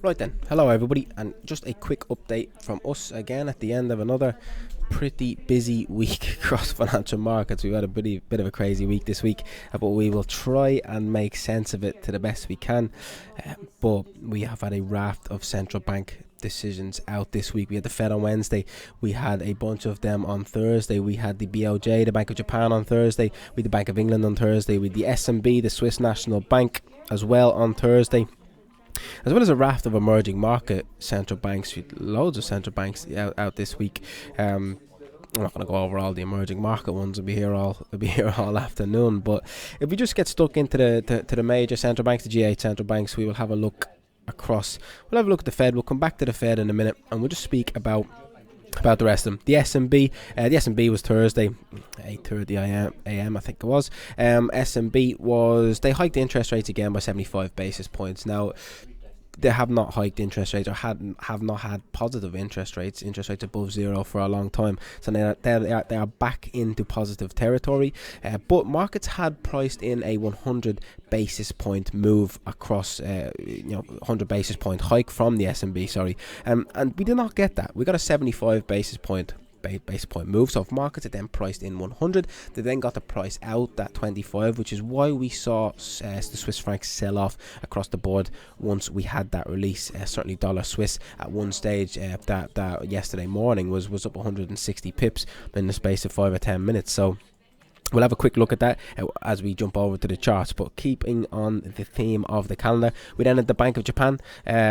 Right then, hello everybody, and just a quick update from us again at the end of another pretty busy week across financial markets. We've had a bit of a crazy week this week, but we will try and make sense of it to the best we can. But we have had a raft of central bank decisions out this week. We had the Fed on Wednesday, we had a bunch of them on Thursday, we had the BOJ, the Bank of Japan, on Thursday, we had the Bank of England on Thursday, with the SNB, the Swiss National Bank, as well on Thursday, as well as a raft of emerging market central banks. Loads of central banks out this week. I'm not going to go over all the emerging market ones. I'll be here all afternoon. But if we just get stuck into the major central banks, the G8 central banks, we will have a look across. We'll have a look at the Fed. We'll come back to the Fed in a minute, and we'll just speak about the rest of them. The SNB was Thursday, 8:30 a.m. I think it was. SNB was, they hiked the interest rates again by 75 basis points. Now, they have not hiked interest rates, or have not had positive interest rates above zero for a long time. So they are back into positive territory. But markets had priced in a 100 basis point move across, 100 basis point hike from the SNB. And we did not get that. We got a 75 basis point move. So if markets had then priced in 100, they then got the price out that 25, which is why we saw the Swiss franc sell off across the board once we had that release. Certainly dollar Swiss at one stage, that yesterday morning was up 160 pips in the space of 5 or 10 minutes. So we'll have a quick look at that as we jump over to the charts. But keeping on the theme of the calendar, we then had the Bank of Japan,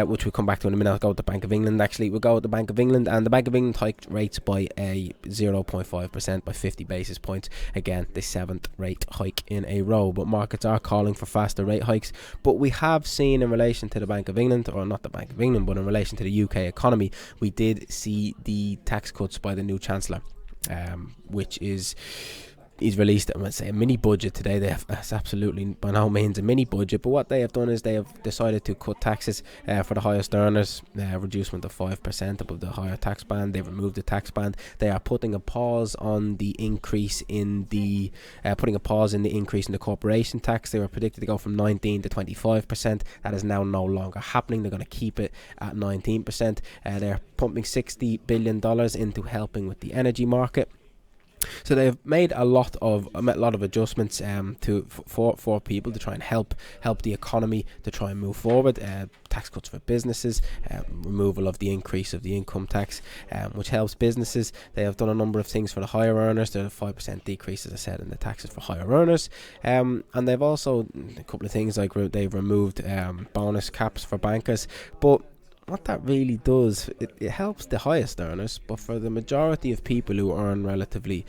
which we'll come back to in a minute. I'll go with the Bank of England. Actually, we'll go with the Bank of England, and the Bank of England hiked rates by a 0.5%, by 50 basis points. Again, the 7th rate hike in a row. But markets are calling for faster rate hikes. But we have seen, in relation to the Bank of England, or not the Bank of England, but in relation to the UK economy, we did see the tax cuts by the new Chancellor, which is... He's released, I would say, a mini budget today. It's absolutely by no means a mini budget, but what they have done is they have decided to cut taxes for the highest earners, reducement of 5% above the higher tax band. They've removed the tax band. They are putting a pause on the increase in the corporation tax. They were predicted to go from 19 to 25%. That is now no longer happening. They're going to keep it at 19%. They're pumping $60 billion into helping with the energy market. So they've made a lot of adjustments for people to try and help the economy to try and move forward. Tax cuts for businesses, removal of the increase of the income tax, which helps businesses. They have done a number of things for the higher earners. There's a 5% decrease, as I said, in the taxes for higher earners, and they've also a couple of things like they've removed bonus caps for bankers. But what that really does, it helps the highest earners, but for the majority of people who earn relatively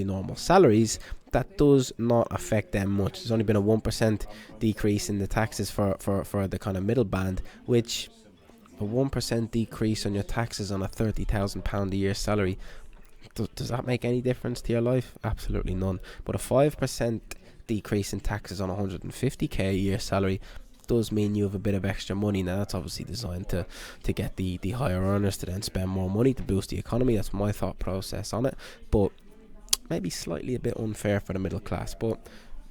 normal salaries, that does not affect them much. There's only been a 1% decrease in the taxes for the kind of middle band, which a 1% decrease on your taxes on a £30,000 a year salary, does that make any difference to your life? Absolutely none. But a 5% decrease in taxes on 150k a year salary does mean you have a bit of extra money. Now, that's obviously designed to get the higher earners to then spend more money to boost the economy. That's my thought process on it, but maybe slightly a bit unfair for the middle class. But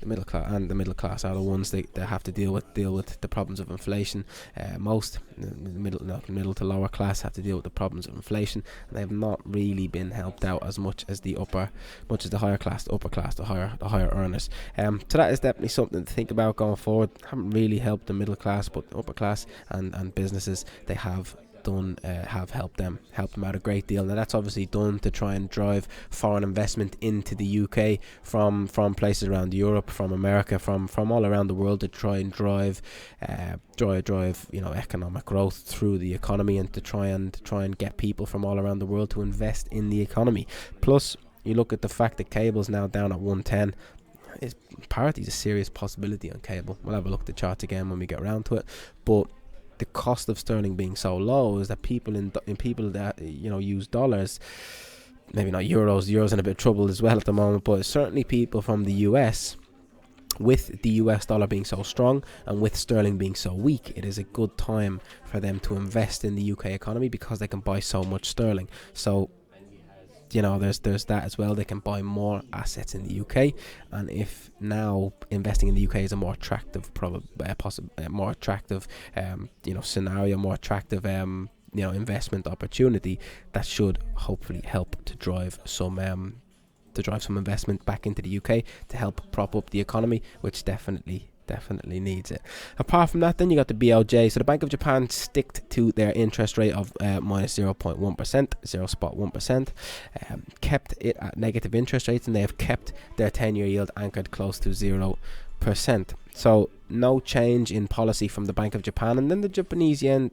the middle class are the ones that have to deal with the problems of inflation. Most middle to lower class have to deal with the problems of inflation, and they have not really been helped out as much as the higher class, the upper class, the higher earners. So that is definitely something to think about going forward. Haven't really helped the middle class, but the upper class and businesses, they have helped them out a great deal. Now, that's obviously done to try and drive foreign investment into the UK from places around Europe, from America, from all around the world, to try and drive economic growth through the economy, and to try and get people from all around the world to invest in the economy. Plus, you look at the fact that cable's now down at 110. Parity is a serious possibility on cable. We'll have a look at the charts again when we get around to it, but the cost of sterling being so low is that people that use dollars, maybe not euros in a bit of trouble as well at the moment, but certainly people from the US, with the US dollar being so strong and with sterling being so weak, it is a good time for them to invest in the UK economy because they can buy so much sterling. So there's that as well. They can buy more assets in the UK, and if now investing in the UK is a more attractive, more attractive, scenario, more attractive, investment opportunity, that should hopefully help to drive some investment back into the UK to help prop up the economy, which definitely needs it. Apart from that, then you got the BOJ. So the Bank of Japan sticked to their interest rate of minus 0.1%, 0.1%, kept it at negative interest rates, and they have kept their 10-year yield anchored close to 0%. So no change in policy from the Bank of Japan. And then the Japanese yen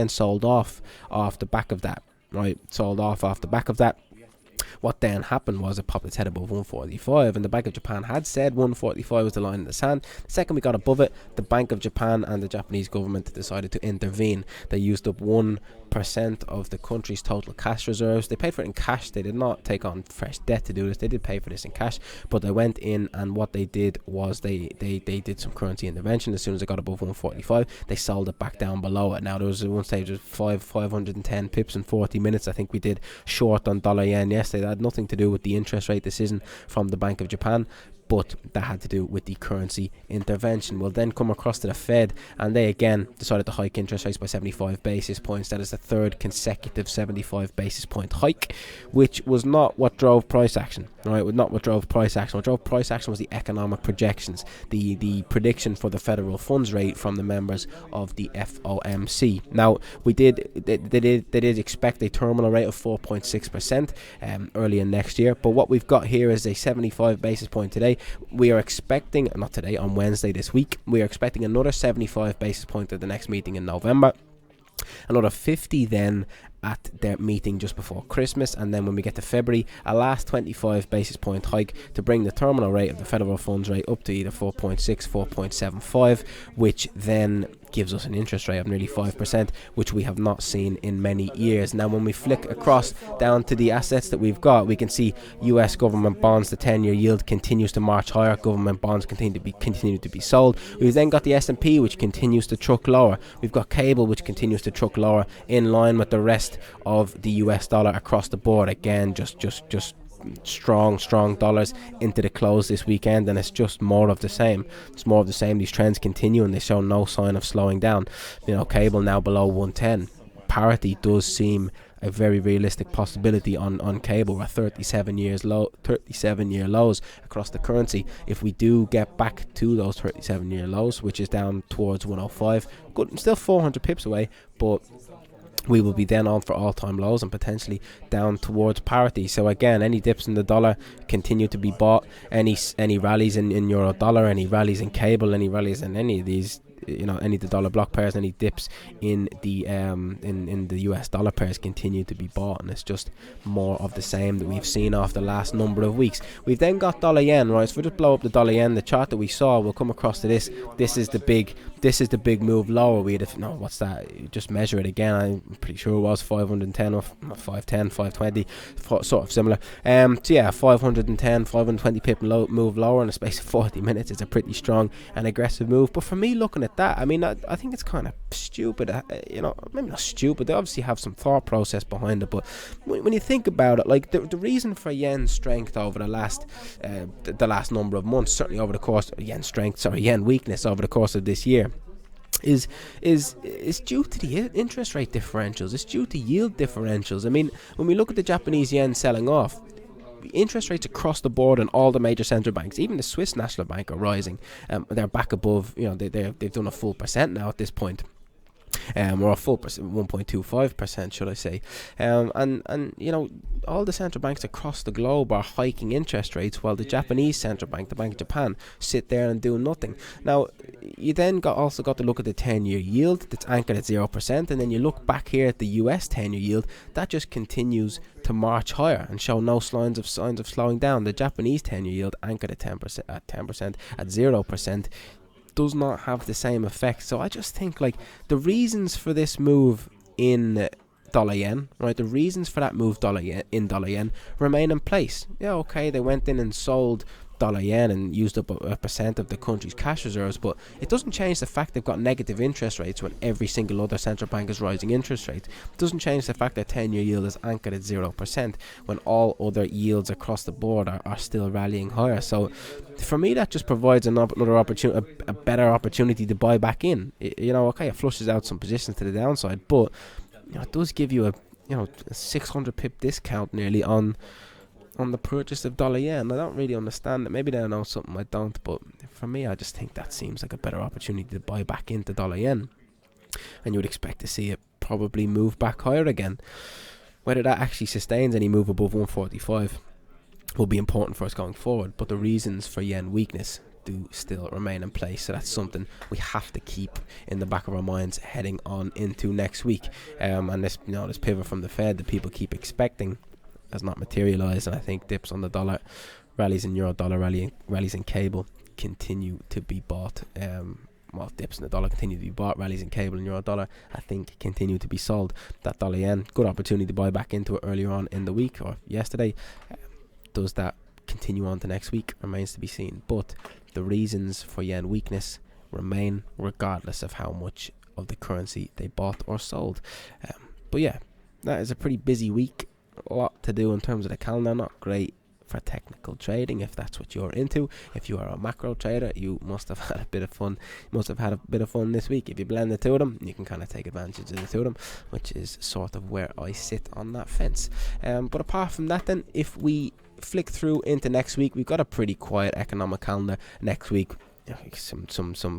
sold off the back of that, right? What then happened was it popped its head above 145, and the Bank of Japan had said 145 was the line in the sand. The second we got above it, the Bank of Japan and the Japanese government decided to intervene. They used up 1% of the country's total cash reserves. They paid for it in cash. They did not take on fresh debt to do this. They did pay for this in cash, but they went in, and what they did was they did some currency intervention. As soon as it got above 145, they sold it back down below it. Now there was one stage of 510 pips in 40 minutes. I think we did short on dollar yen yesterday. That had nothing to do with the interest rate decision from the Bank of Japan, but that had to do with the currency intervention. We'll then come across to the Fed, and they again decided to hike interest rates by 75 basis points. That is the third consecutive 75 basis point hike, which was not what drove price action. Right, What drove price action was the economic projections, the prediction for the federal funds rate from the members of the FOMC. Now, they did expect a terminal rate of 4.6% early in next year, but what we've got here is a 75 basis point today. We are expecting, not today, on Wednesday this week, we are expecting another 75 basis point at the next meeting in November, another 50 then at their meeting just before Christmas, and then when we get to February, a last 25 basis point hike to bring the terminal rate of the federal funds rate up to either 4.6, 4.75, which then gives us an interest rate of nearly 5%, which we have not seen in many years. Now, when we flick across down to the assets that we've got, we can see US government bonds, the 10-year yield continues to march higher. Government bonds continue to be sold. We've then got the S&P, which continues to truck lower. We've got cable, which continues to truck lower, in line with the rest of the US dollar across the board. Again, just strong dollars into the close this weekend, and it's just more of the same. These trends continue, and they show no sign of slowing down. Cable now below 110. Parity does seem a very realistic possibility on cable. We're 37-year lows across the currency. If we do get back to those 37-year lows, which is down towards 105, good, still 400 pips away, but we will be then on for all-time lows and potentially down towards parity. So again, any dips in the dollar continue to be bought. Any rallies in euro dollar, any rallies in cable, any rallies in any of these, any of the dollar block pairs, any dips in the in the US dollar pairs continue to be bought, and it's just more of the same that we've seen off the last number of weeks. We've then got dollar yen, right? So if we just blow up the dollar yen, the chart that we saw, we'll come across to this. This is the big move lower. We had what's that? Just measure it again. I'm pretty sure it was 510 or 510, 520, sort of similar. So yeah, 510, 520 pip move lower in a space of 40 minutes. It's a pretty strong and aggressive move. But for me, looking at that, I mean, I think it's kind of stupid. Maybe not stupid. They obviously have some thought process behind it. But when you think about it, like the reason for yen strength over the last number of months, certainly over the course of yen weakness over the course of this year, is due to the interest rate differentials. It's due to yield differentials. I mean, when we look at the Japanese yen selling off, interest rates across the board in all the major central banks, even the Swiss National Bank, are rising. They're back above, they've done a full percent now at this point. Or a full 1.25%, should I say. And all the central banks across the globe are hiking interest rates, while the Japanese central bank, the Bank of Japan, sit there and do nothing. Now, you then also got to look at the 10-year yield that's anchored at 0%, and then you look back here at the US 10-year yield, that just continues to march higher and show no signs of slowing down. The Japanese 10-year yield anchored at 10%, at 0%, does not have the same effect. So I just think, like, the reasons for this move in dollar yen, right, the reasons for that move in dollar yen remain in place. Yeah, okay, they went in and sold dollar yen and used up a percent of the country's cash reserves, but it doesn't change the fact they've got negative interest rates when every single other central bank is rising interest rates. It doesn't change the fact that 10-year yield is anchored at 0% when all other yields across the board are still rallying higher. So for me, that just provides another opportunity, a better opportunity to buy back in. Okay, it flushes out some positions to the downside, but it does give you a 600 pip discount nearly on the purchase of dollar yen. I don't really understand it. Maybe they know something I don't, but for me, I just think that seems like a better opportunity to buy back into dollar yen, and you would expect to see it probably move back higher again. Whether that actually sustains any move above 145 will be important for us going forward, but the reasons for yen weakness do still remain in place, so that's something we have to keep in the back of our minds heading on into next week. And this pivot from the Fed that people keep expecting has not materialized, and I think dips on the dollar, rallies in euro dollar, rallies in cable continue to be bought. Dips in the dollar continue to be bought, rallies in cable and euro dollar I think continue to be sold. That dollar yen, good opportunity to buy back into it earlier on in the week or yesterday. Does that continue on to next week remains to be seen, but the reasons for yen weakness remain regardless of how much of the currency they bought or sold. But yeah, that is a pretty busy week. A lot to do in terms of the calendar. Not great for technical trading if that's what you're into. If you are a macro trader, you must have had a bit of fun. This week. If you blend the two of them, you can kind of take advantage of the two of them, which is sort of where I sit on that fence. But apart from that, then, if we flick through into next week, we've got a pretty quiet economic calendar next week. Some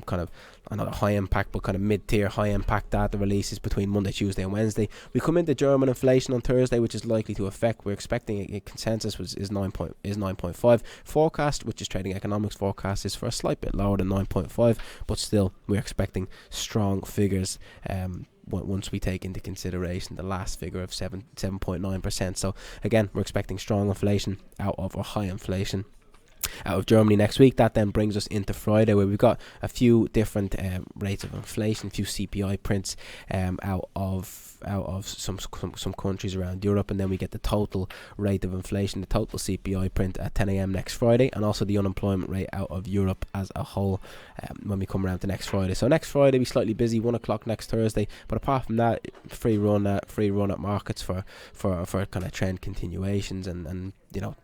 kind of another high impact but kind of mid-tier high impact data releases between Monday, Tuesday and Wednesday. We come into German inflation on Thursday, which is likely to affect. We're expecting a consensus is 9.5. Forecast, which is trading economics forecast, is for a slight bit lower than 9.5, but still we're expecting strong figures once we take into consideration the last figure of 7.9%. So again, we're expecting strong inflation out of, or high inflation out of Germany next week. That then brings us into Friday, where we've got a few different rates of inflation, a few CPI prints out of some countries around Europe, and then we get the total rate of inflation, the total CPI print at 10 a.m. next Friday, and also the unemployment rate out of Europe as a whole when we come around to next Friday. So next Friday we slightly busy, 1 o'clock next Thursday, but apart from that, free run at markets for kind of trend continuations and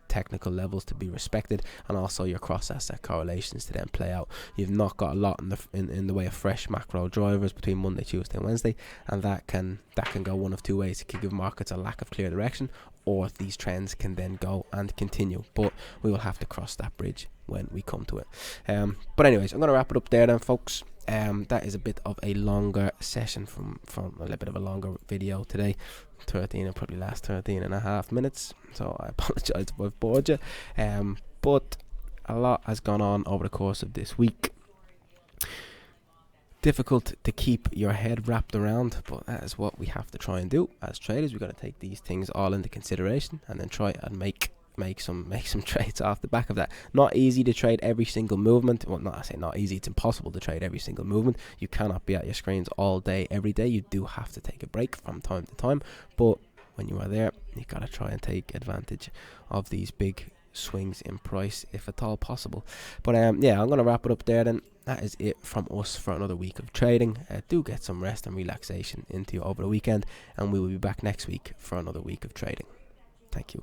technical levels to be respected, and also your cross-asset correlations to then play out. You've not got a lot in the way of fresh macro drivers between Monday, Tuesday and Wednesday, and that can go one of two ways. It can give markets a lack of clear direction, or these trends can then go and continue, but we will have to cross that bridge when we come to it. But anyways, I'm going to wrap it up there then, folks. That is a bit of a longer session from a little bit of a longer video today. 13 and probably last 13 and a half minutes, so I apologize if I've bored you, but a lot has gone on over the course of this week. Difficult to keep your head wrapped around, but that is what we have to try and do as traders. We've got to take these things all into consideration and then try and make some trades off the back of that. Not easy to trade every single movement. Well, I say not easy, it's impossible to trade every single movement. You cannot be at your screens all day every day. You do have to take a break from time to time, but when you are there, you gotta try and take advantage of these big swings in price if at all possible. But yeah, I'm gonna wrap it up there then. That is it from us for another week of trading. Do get some rest and relaxation into you over the weekend, and we will be back next week for another week of trading. Thank you.